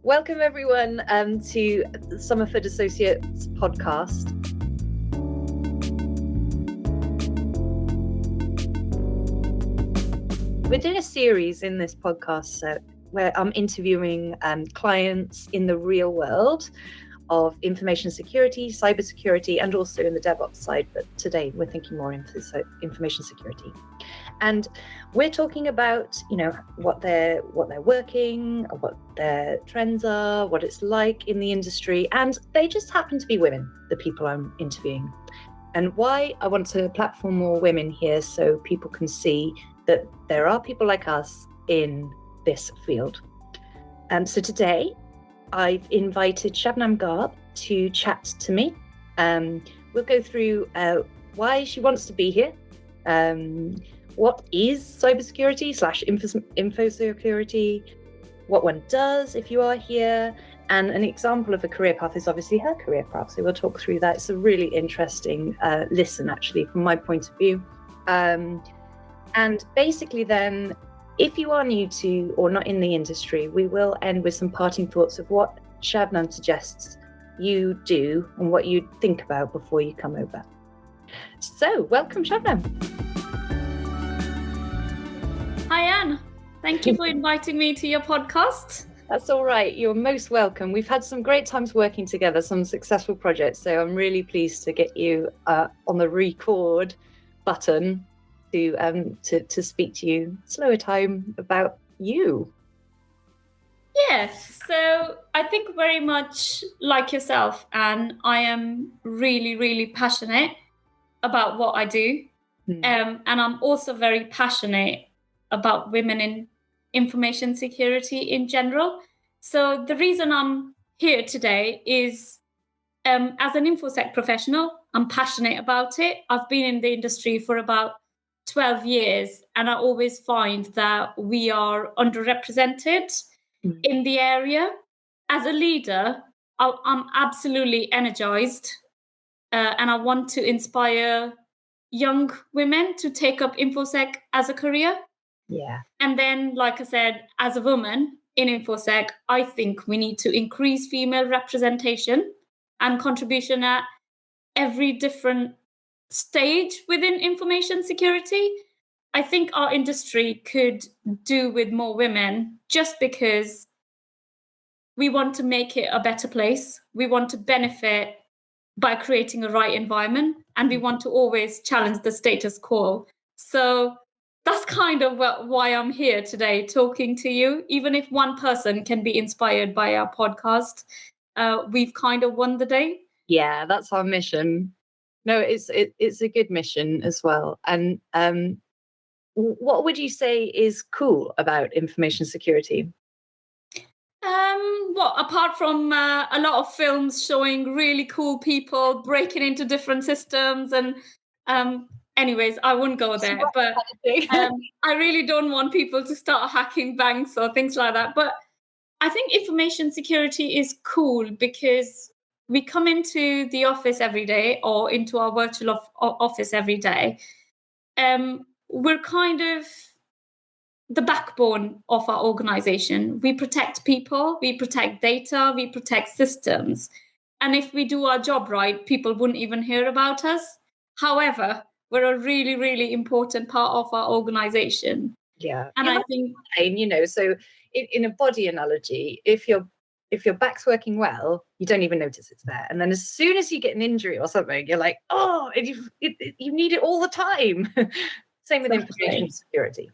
Welcome everyone to the Somerford Associates podcast. We're doing a series in this podcast where I'm interviewing clients in the real world of information security, cybersecurity, and also in the DevOps side. But today we're thinking more into information security. And we're talking about, what they're working, what their trends are, what it's like in the industry. And they just happen to be women, the people I'm interviewing. And why I want to platform more women here so people can see that there are people like us in this field. So today, I've invited Shabnam Garg to chat to me. We'll go through why she wants to be here, what is cybersecurity / info security, what one does if you are here, and an example of a career path is obviously her career path. So we'll talk through that. It's a really interesting listen, actually, from my point of view. And basically then, if you are new to or not in the industry, we will end with some parting thoughts of what Shabnam suggests you do and what you think about before you come over. So, welcome, Shabnam. Hi, Anne. Thank you for inviting me to your podcast. That's all right. You're most welcome. We've had some great times working together, some successful projects. So I'm really pleased to get you on the record button to speak to you slower time about you. Yes, so I think very much like yourself, and I am really, really passionate about what I do. And I'm also very passionate about women in information security in general. So the reason I'm here today is as an InfoSec professional, I'm passionate about it. I've been in the industry for about 12 years, and I always find that we are underrepresented in the area. As a leader, I'm absolutely energized, and I want to inspire young women to take up InfoSec as a career. Yeah. And then, like I said, as a woman in InfoSec, I think we need to increase female representation and contribution at every different stage within information security. I think our industry could do with more women just because we want to make it a better place. We want to benefit by creating a right environment, and we want to always challenge the status quo. So that's kind of why I'm here today talking to you. Even if one person can be inspired by our podcast, we've kind of won the day. Yeah, that's our mission. No, it's a good mission as well. And what would you say is cool about information security? Well, apart from a lot of films showing really cool people breaking into different systems, and anyways, I wouldn't go there. But I really don't want people to start hacking banks or things like that. But I think information security is cool because we come into the office every day or into our virtual office every day. We're kind of the backbone of our organization. We protect people, we protect data, we protect systems. And if we do our job right, people wouldn't even hear about us. However, we're a really, really important part of our organization. Yeah. And I think, so in a body analogy, if your back's working well, you don't even notice it's there. And then as soon as you get an injury or something, you're like, oh, you need it all the time. Same with information security.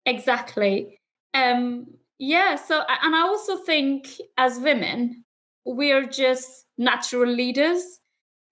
Exactly. So, and I also think as women, we're just natural leaders.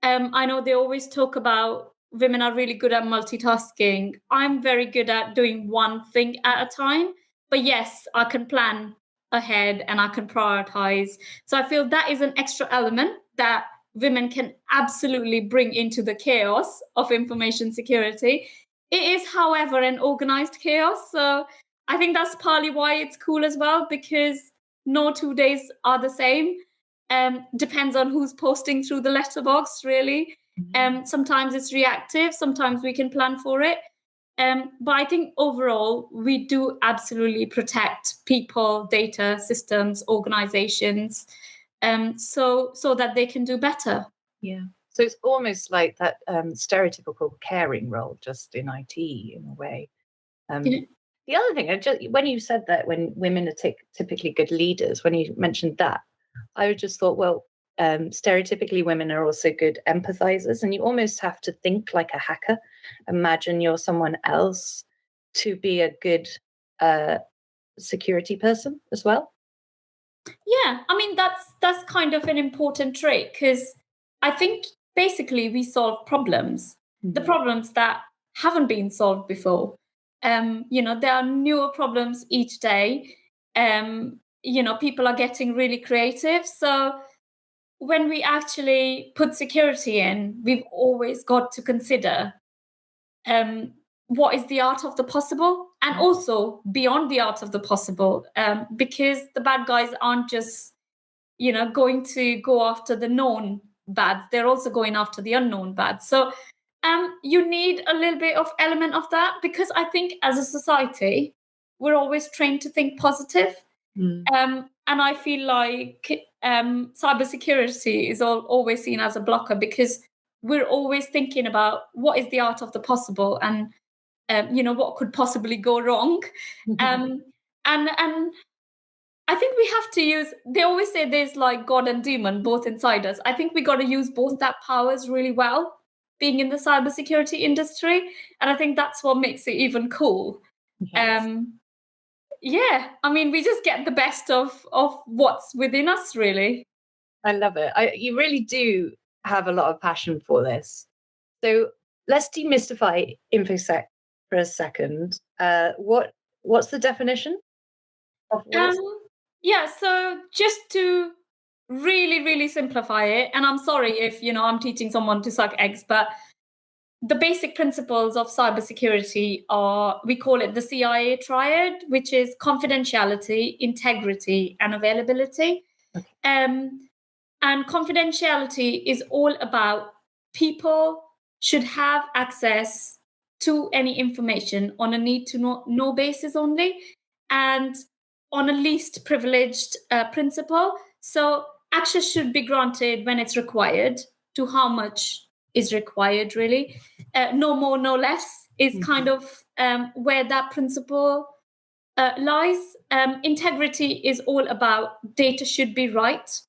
I know they always talk about women are really good at multitasking. I'm very good at doing one thing at a time. But yes, I can plan ahead and I can prioritize. So I feel that is an extra element that women can absolutely bring into the chaos of information security. It is, however, an organized chaos. So I think that's partly why it's cool as well, because no 2 days are the same. Depends on who's posting through the letterbox, really. Sometimes it's reactive. Sometimes we can plan for it. But I think overall, we do absolutely protect people, data, systems, organizations, so that they can do better. Yeah. So it's almost like that stereotypical caring role, just in IT in a way. The other thing, when you said that, when women are typically good leaders, when you mentioned that, I just thought, well, stereotypically women are also good empathizers, and you almost have to think like a hacker. Imagine you're someone else to be a good security person as well. Yeah, I mean that's kind of an important trait, because I think basically we solve problems, the problems that haven't been solved before. There are newer problems each day. People are getting really creative. So when we actually put security in, we've always got to consider what is the art of the possible, and also beyond the art of the possible, because the bad guys aren't just going to go after the known bads, they're also going after the unknown bads. So you need a little bit of element of that, because I think as a society we're always trained to think positive. And I feel like cybersecurity is always seen as a blocker, because we're always thinking about what is the art of the possible, and what could possibly go wrong. And I think we have to use, they always say there's like God and demon both inside us. I think we got to use both that powers really well, being in the cybersecurity industry. And I think that's what makes it even cool. Yes. Yeah, I mean, we just get the best of what's within us, really. I love it. You really do have a lot of passion for this. So let's demystify InfoSec for a second. What's the definition of what it's? Yeah, so just to really, really simplify it, and I'm sorry if I'm teaching someone to suck eggs, but the basic principles of cybersecurity are, we call it the CIA triad, which is confidentiality, integrity, and availability. Okay. And confidentiality is all about people should have access to any information on a need to know basis only, and on a least privileged principle. So access should be granted when it's required, to how much is required, really. No more, no less is kind of where that principle lies. Integrity is all about data should be right,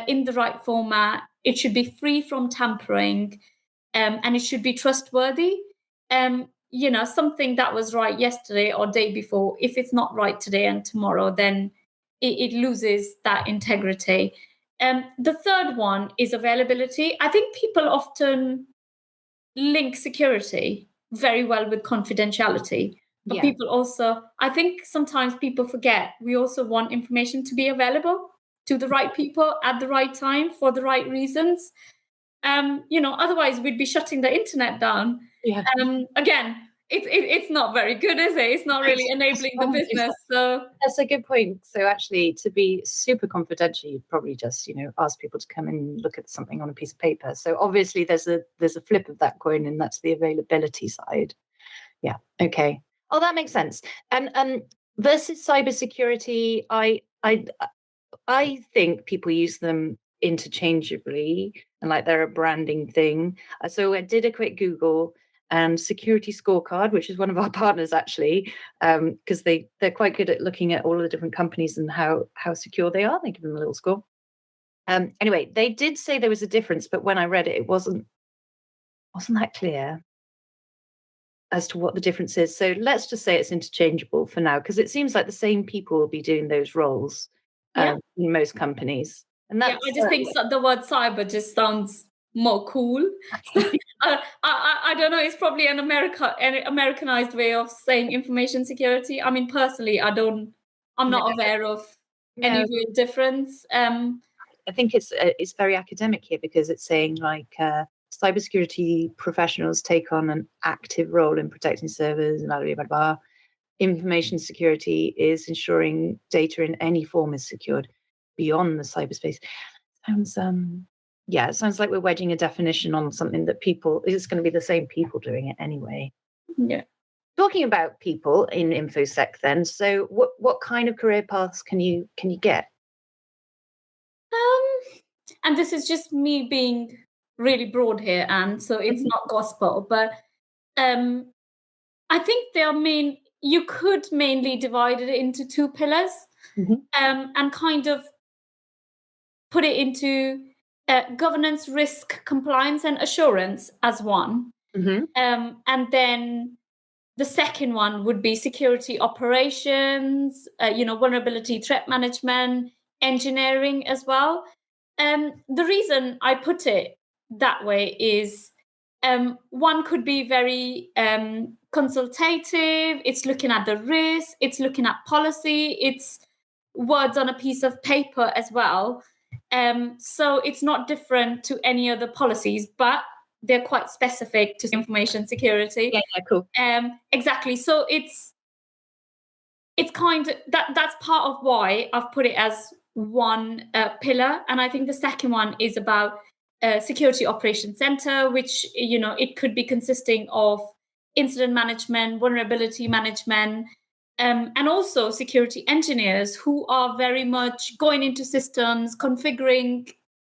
in the right format. It should be free from tampering, and it should be trustworthy. Something that was right yesterday or day before, if it's not right today and tomorrow, then it loses that integrity. The third one is availability. I think people often link security very well with confidentiality. But people also, I think sometimes people forget, we also want information to be available to the right people at the right time for the right reasons. Otherwise we'd be shutting the internet down. Yeah. Again, it's not very good, is it? It's not really enabling the business. So that's a good point. So actually, to be super confidential, you'd probably just ask people to come and look at something on a piece of paper. So obviously there's a flip of that coin, and that's the availability side. Yeah. Okay. Oh, that makes sense. And versus cybersecurity, I think people use them interchangeably, and like they're a branding thing. So I did a quick Google, and Security Scorecard, which is one of our partners actually, because they're quite good at looking at all of the different companies and how secure they are. They give them a little score. Anyway, they did say there was a difference, but when I read it, it wasn't that clear as to what the difference is. So let's just say it's interchangeable for now, because it seems like the same people will be doing those roles in most companies. And I just think the word cyber just sounds more cool. I don't know. It's probably an Americanized way of saying information security. I mean, personally, I'm not aware of any real difference. I think it's very academic here, because it's saying like cybersecurity professionals take on an active role in protecting servers and blah, blah, blah, blah. Information security is ensuring data in any form is secured beyond the cyberspace. It sounds like we're wedging a definition on something that it's going to be the same people doing it anyway. Yeah. Talking about people in InfoSec then, so what kind of career paths can you get? And this is just me being really broad here, and so it's not gospel, but I think you could mainly divide it into two pillars, and kind of put it into governance, risk, compliance, and assurance as one. And then the second one would be security operations, vulnerability threat management, engineering as well. The reason I put it that way is one could be very consultative. It's looking at the risk, it's looking at policy, it's words on a piece of paper as well. So it's not different to any other policies, but they're quite specific to information security. Yeah, cool. Exactly. So it's kind of that's part of why I've put it as one pillar. And I think the second one is about security operations center, which it could be consisting of incident management, vulnerability management, and also security engineers who are very much going into systems, configuring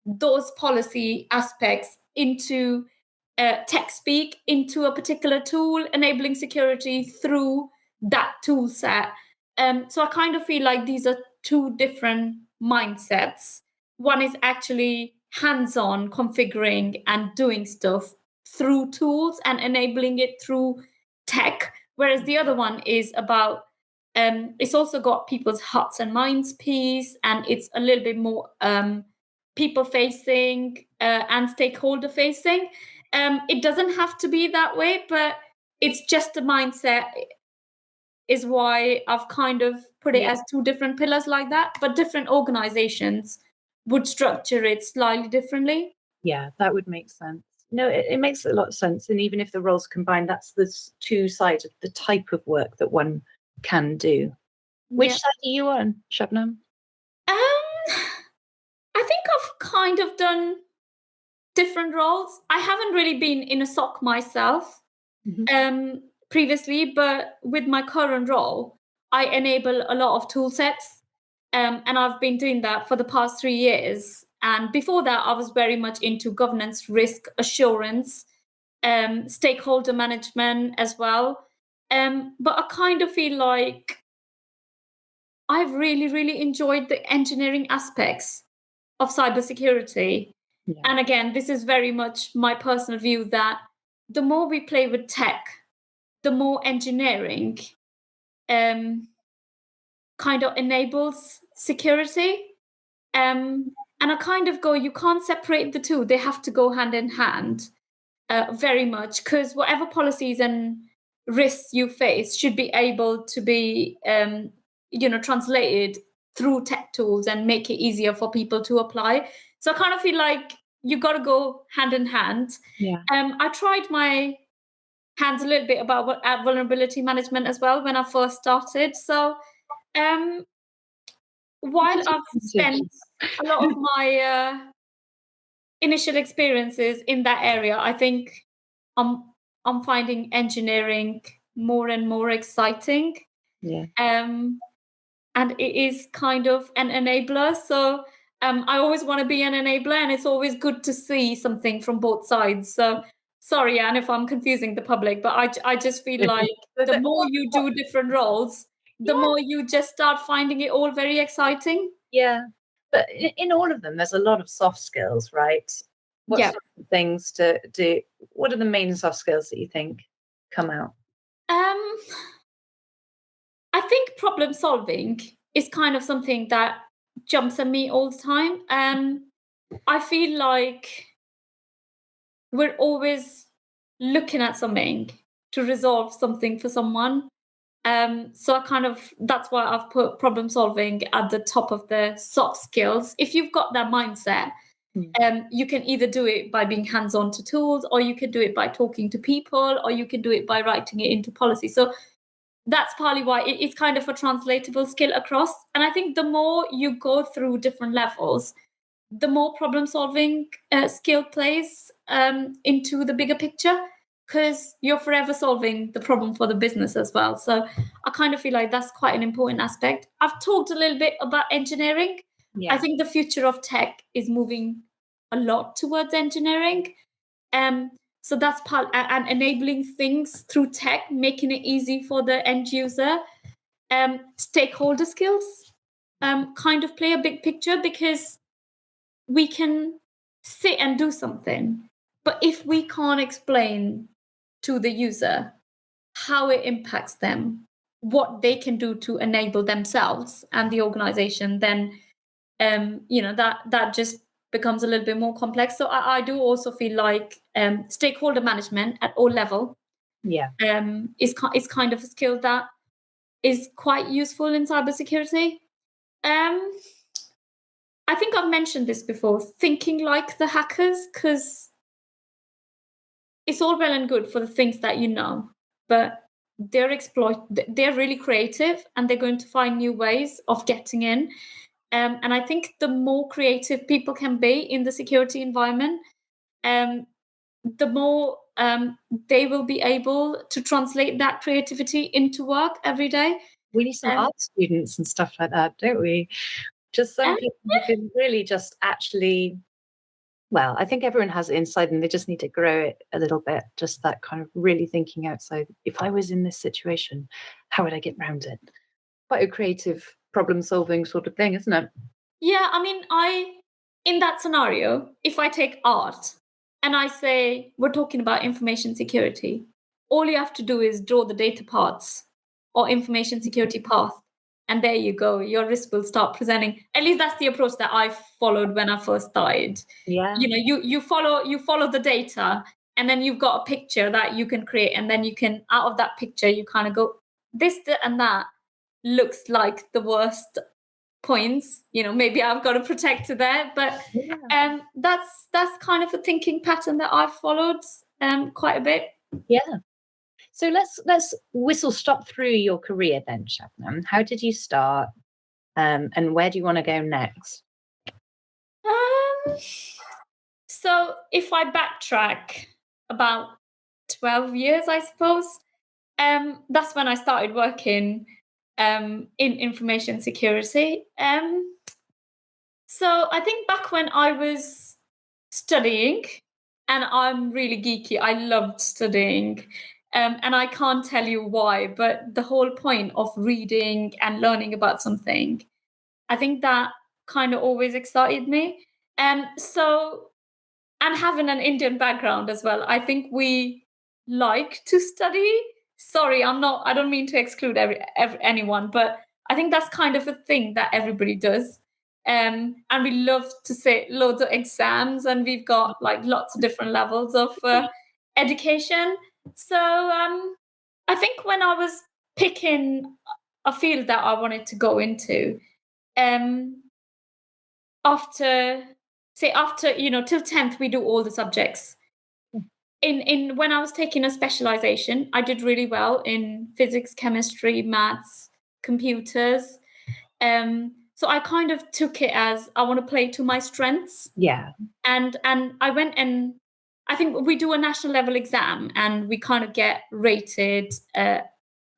those policy aspects into tech speak, into a particular tool, enabling security through that tool set. So I kind of feel like these are two different mindsets. One is actually hands-on configuring and doing stuff through tools and enabling it through tech, whereas the other one is about it's also got people's hearts and minds piece, and it's a little bit more people facing and stakeholder facing. It doesn't have to be that way, but it's just a mindset is why I've kind of put it as two different pillars like that, but different organizations would structure it slightly differently. Yeah, that would make sense. No, it makes a lot of sense. And even if the roles combine, that's the two sides of the type of work that one can do. Which side are you on, Shabnam? I think I've kind of done different roles. I haven't really been in a SOC myself previously, but with my current role, I enable a lot of tool sets. And I've been doing that for the past 3 years. And before that, I was very much into governance, risk, assurance, stakeholder management as well. But I kind of feel like I've really, really enjoyed the engineering aspects of cybersecurity. Yeah. And again, this is very much my personal view that the more we play with tech, the more engineering kind of enables security. And I kind of go, you can't separate the two. They have to go hand in hand very much, because whatever policies and risks you face should be able to be, translated through tech tools and make it easier for people to apply. So I kind of feel like you got to go hand in hand. Yeah. I tried my hands a little bit at vulnerability management as well when I first started. So while I've spent a lot of my initial experiences in that area, I think I'm finding engineering more and more exciting. Yeah. And it is kind of an enabler. So I always want to be an enabler, and it's always good to see something from both sides. So sorry, Anne, if I'm confusing the public, but I just feel like the more you do different roles, the more you just start finding it all very exciting. Yeah. But in all of them, there's a lot of soft skills, right? What sort of things to do? What are the main soft skills that you think come out? I think problem solving is kind of something that jumps at me all the time. I feel like we're always looking at something to resolve something for someone. So that's why I've put problem solving at the top of the soft skills. If you've got that mindset, you can either do it by being hands-on to tools, or you can do it by talking to people, or you can do it by writing it into policy. So that's partly why it's kind of a translatable skill across. And I think the more you go through different levels, the more problem solving skill plays into the bigger picture. because you're forever solving the problem for the business as well. So I kind of feel like that's quite an important aspect. I've talked a little bit about engineering. Yeah. I think the future of tech is moving a lot towards engineering. So that's part, and enabling things through tech, making it easy for the end user. Stakeholder skills kind of play a big picture, because we can sit and do something, but if we can't explain to the user how it impacts them, what they can do to enable themselves and the organization, then that just becomes a little bit more complex. So I do also feel like stakeholder management at all level is kind of a skill that is quite useful in cybersecurity. I think I've mentioned this before, thinking like the hackers, because it's all well and good for the things that you know, but they're really creative, and they're going to find new ways of getting in. And I think the more creative people can be in the security environment, the more they will be able to translate that creativity into work every day. We need some art students and stuff like that, don't we? Just some people who can really just actually, well, I think everyone has it inside and they just need to grow it a little bit. Just that kind of really thinking outside. If I was in this situation, how would I get around it? Quite a creative problem solving sort of thing, isn't it? Yeah, I mean, in that scenario, if I take art and I say, we're talking about information security, all you have to do is draw the data parts or information security path. And there you go, your risk will start presenting. At least that's the approach that I followed when I first started. Yeah. You follow the data, and then you've got a picture that you can create. And then you can, out of that picture, you kind of go, this and that looks like the worst points. Maybe I've got a protector there, but that's kind of a thinking pattern that I've followed quite a bit. Yeah. So let's whistle stop through your career then, Shabnam. How did you start, and where do you want to go next? So if I backtrack about 12 years, I suppose, that's when I started working in information security. So I think back when I was studying, and I'm really geeky, I loved studying. And I can't tell you why, but the whole point of reading and learning about something, I think that kind of always excited me. And having an Indian background as well, I think we like to study. Sorry, I don't mean to exclude anyone, but I think that's kind of a thing that everybody does. And we love to say loads of exams, and we've got like lots of different levels of education. So I think when I was picking a field that I wanted to go into, after till 10th, we do all the subjects. In when I was taking a specialization, I did really well in physics, chemistry, maths, computers. So I kind of took it as I want to play to my strengths. Yeah. And I went, and I think we do a national level exam, and we kind of get rated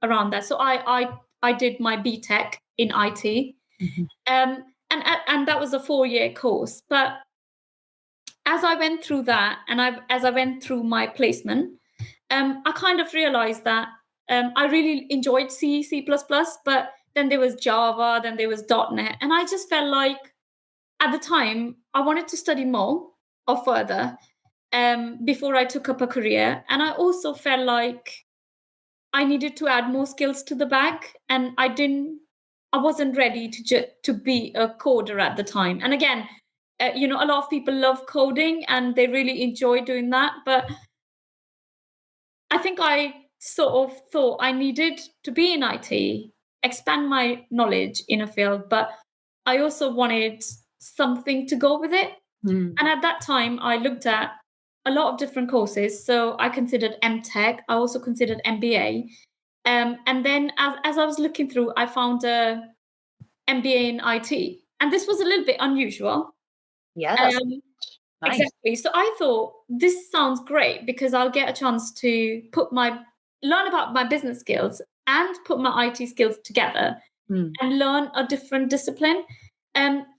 around that. So I did my BTEC in IT. Mm-hmm. And that was a 4-year course. But as I went through that, and as I went through my placement, I kind of realized that I really enjoyed C++, but then there was Java, then there was .NET. And I just felt like at the time I wanted to study more or further before I took up a career. And I also felt like I needed to add more skills to the bag, and I wasn't ready to be a coder at the time. And again, a lot of people love coding and they really enjoy doing that, but I think I sort of thought I needed to be in IT, expand my knowledge in a field, but I also wanted something to go with it. And at that time, I looked at a lot of different courses. So I considered MTech. I also considered MBA. And then as I was looking through, I found a MBA in IT. And this was a little bit unusual. Yeah, that's Nice. Exactly. So I thought this sounds great because I'll get a chance to learn about my business skills and put my IT skills together and learn a different discipline.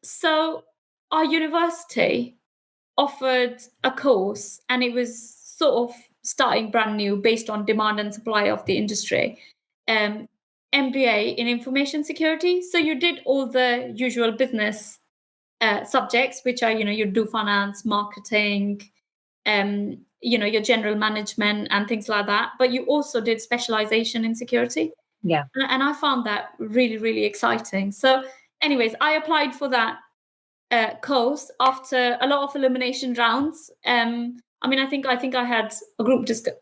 So our university offered a course, and it was sort of starting brand new based on demand and supply of the industry. MBA in information security. So you did all the usual business subjects, which are, you do finance, marketing, your general management and things like that. But you also did specialization in security. Yeah. And I found that really, really exciting. So anyways, I applied for that course after a lot of elimination rounds. I think I had a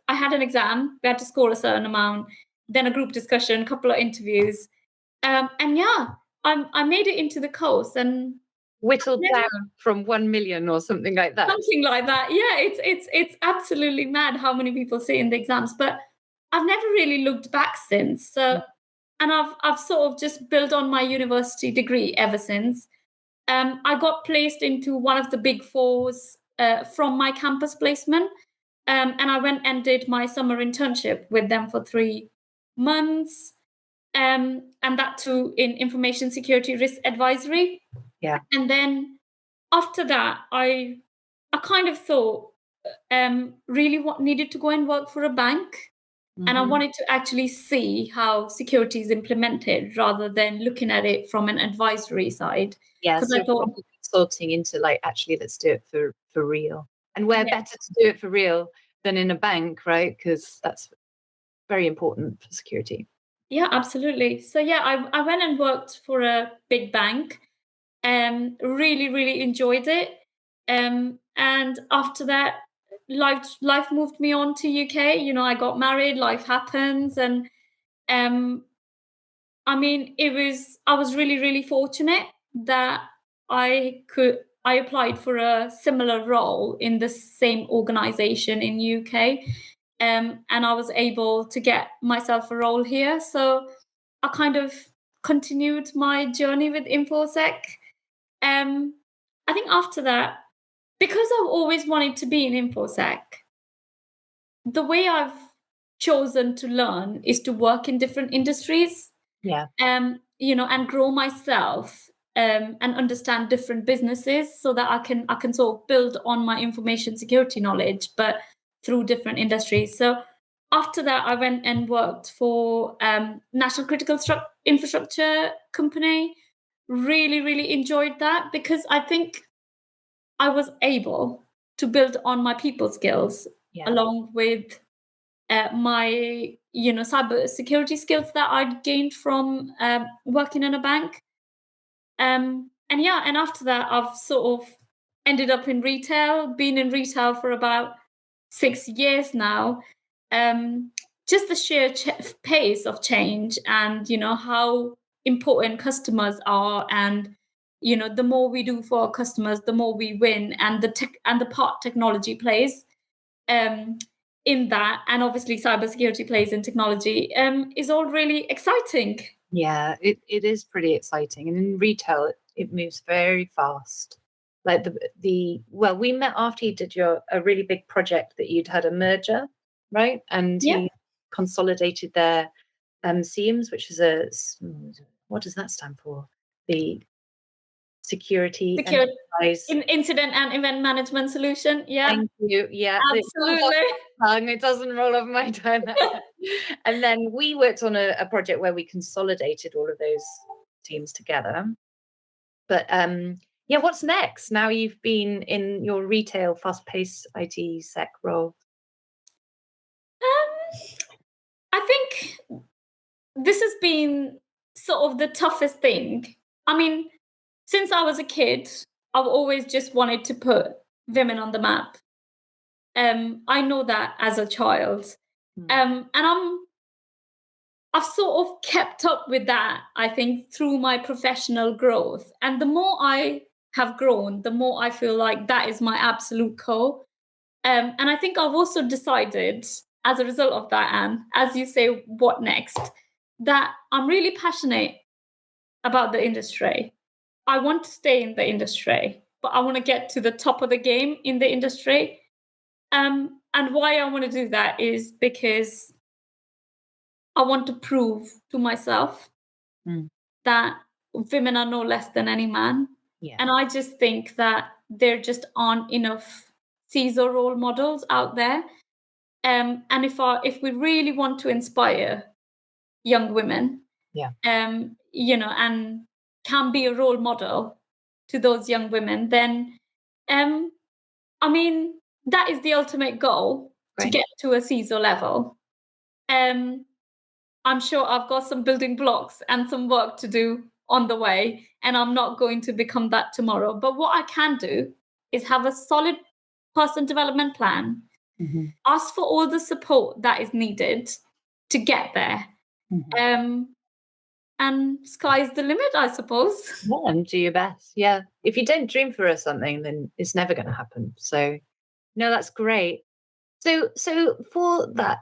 I had an exam. We had to score a certain amount, then a group discussion, a couple of interviews, and yeah, I made it into the course and whittled down from 1 million or something like that. Something like that. Yeah, it's absolutely mad how many people sit in the exams, but I've never really looked back since. So, and I've sort of just built on my university degree ever since. I got placed into one of the big fours from my campus placement. And I went and did my summer internship with them for 3 months. And that too in information security risk advisory. Yeah. And then after that, I kind of thought really what needed to go and work for a bank. And I wanted to actually see how security is implemented rather than looking at it from an advisory side. Yeah, so I thought consulting into like, actually, let's do it for real. And where better to do it for real than in a bank, right? Because that's very important for security. Yeah, absolutely. So yeah, I went and worked for a big bank and really, really enjoyed it. And after that, life moved me on to UK. I got married, life happens, and I was really, really fortunate that I applied for a similar role in the same organization in UK. And I was able to get myself a role here. So I kind of continued my journey with InfoSec. I think after that, because I've always wanted to be in InfoSec, the way I've chosen to learn is to work in different industries. Yeah. And grow myself and understand different businesses so that I can sort of build on my information security knowledge, but through different industries. So after that, I went and worked for National Critical Infrastructure Company. Really, really enjoyed that because I think I was able to build on my people skills along with my cyber security skills that I'd gained from working in a bank. And after that, I've sort of ended up in retail, been in retail for about 6 years now. Just the sheer pace of change and, how important customers are. And, the more we do for our customers, the more we win, and the part technology plays in that. And obviously cybersecurity plays in technology is all really exciting. Yeah, it is pretty exciting. And in retail, it moves very fast. Like we met after you did a really big project that you'd had a merger, right? And you consolidated their SIEMs, which is what does that stand for? The security incident and event management solution. Yeah. Thank you. Yeah, absolutely. It doesn't roll off my tongue. And then we worked on a project where we consolidated all of those teams together. But what's next? Now you've been in your retail, fast-paced IT sec role. I think this has been sort of the toughest thing. I mean, since I was a kid, I've always just wanted to put women on the map. I know that as a child. And I've sort of kept up with that, I think, through my professional growth. And the more I have grown, the more I feel like that is my absolute core. And I think I've also decided, as a result of that, Anne, as you say, what next, that I'm really passionate about the industry. I want to stay in the industry. but I want to get to the top of the game in the industry. And why I want to do that is because I want to prove to myself that women are no less than any man. Yeah. And I just think that there just aren't enough CISO role models out there. And if we really want to inspire young women, and can be a role model to those young women, then that is the ultimate goal, to get to a CISO level. I'm sure I've got some building blocks and some work to do on the way, and I'm not going to become that tomorrow. But what I can do is have a solid person development plan, ask for all the support that is needed to get there. And sky's the limit, I suppose. Yeah, and do your best. Yeah. If you don't dream for something, then it's never going to happen. So, no, that's great. So for that,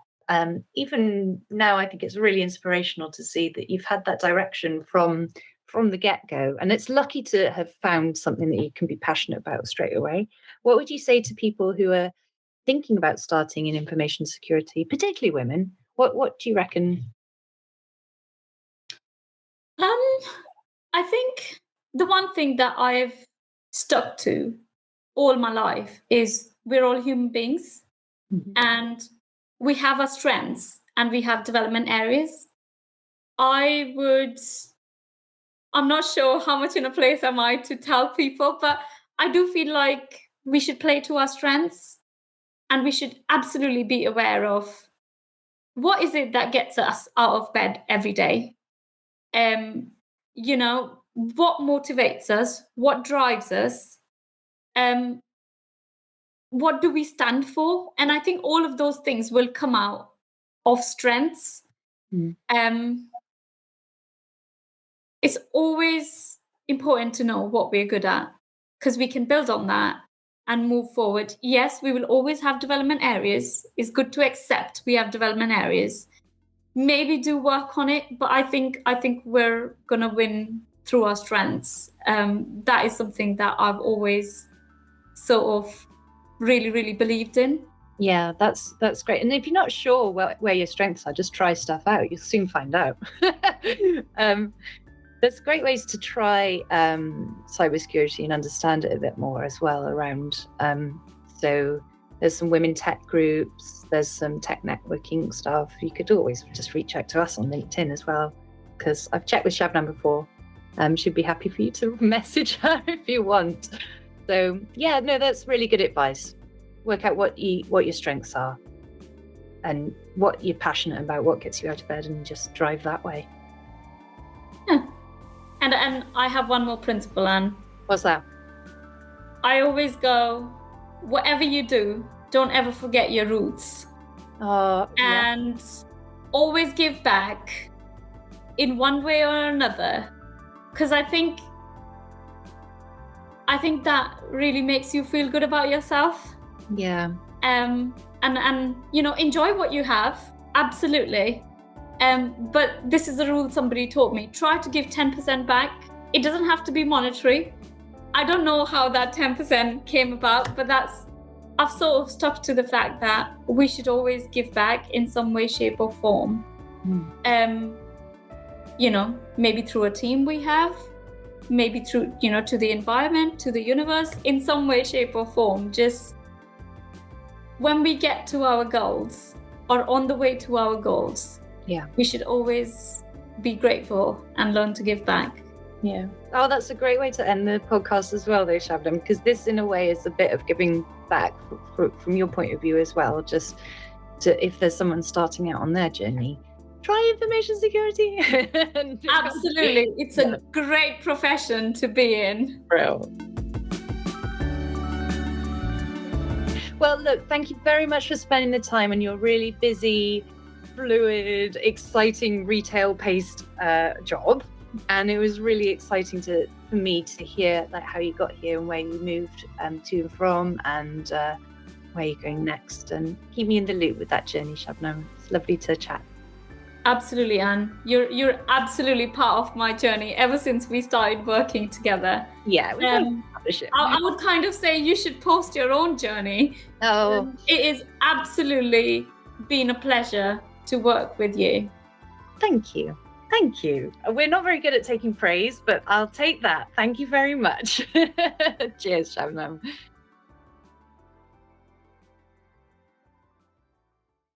even now, I think it's really inspirational to see that you've had that direction from the get-go, and it's lucky to have found something that you can be passionate about straight away. What would you say to people who are thinking about starting in information security, particularly women? What do you reckon? I think the one thing that I've stuck to all my life is we're all human beings, and we have our strengths and we have development areas. I'm not sure how much in a place am I to tell people, but I do feel like we should play to our strengths, and we should absolutely be aware of what is it that gets us out of bed every day. What motivates us, what drives us, what do we stand for? And I think all of those things will come out of strengths. It's always important to know what we're good at, because we can build on that and move forward. Yes, we will always have development areas. It's good to accept we have development areas. Maybe do work on it, but I think we're gonna win through our strengths. That is something that I've always sort of really, really believed in. Yeah, that's great. And if you're not sure where your strengths are, just try stuff out. You'll soon find out. There's great ways to try cybersecurity and understand it a bit more as well around. So there's some women tech groups, there's some tech networking stuff. You could always just reach out to us on LinkedIn as well, because I've checked with Shabnam before. She'd be happy for you to message her if you want. So yeah, no, that's really good advice. Work out what your strengths are and what you're passionate about, what gets you out of bed, and just drive that way. Yeah. And I have one more principle, Anne. What's that? I always go, whatever you do, don't ever forget your roots. And always give back in one way or another. Because I think that really makes you feel good about yourself. Yeah. And enjoy what you have. Absolutely. But this is a rule somebody taught me. Try to give 10% back. It doesn't have to be monetary. I don't know how that 10% came about, but I've sort of stuck to the fact that we should always give back in some way, shape, or form. Maybe through a team we have, maybe through, to the environment, to the universe, in some way, shape, or form. Just when we get to our goals or on the way to our goals, we should always be grateful and learn to give back. Yeah. Oh, that's a great way to end the podcast as well, though, Shabnam, because this, in a way, is a bit of giving back from your point of view as well. Just if there's someone starting out on their journey, try information security. Absolutely. It's a great profession to be in. Brilliant. Well, look, thank you very much for spending the time on your really busy, fluid, exciting retail-paced job. And it was really exciting for me to hear how you got here and where you moved to and from, and where you're going next. And keep me in the loop with that journey, Shabnam. It's lovely to chat. Absolutely, Anne. You're absolutely part of my journey ever since we started working together. Yeah, we've partnership. I would kind of say you should post your own journey. Oh, it is absolutely been a pleasure to work with you. Thank you. Thank you. We're not very good at taking praise, but I'll take that. Thank you very much. Cheers, Shabnam.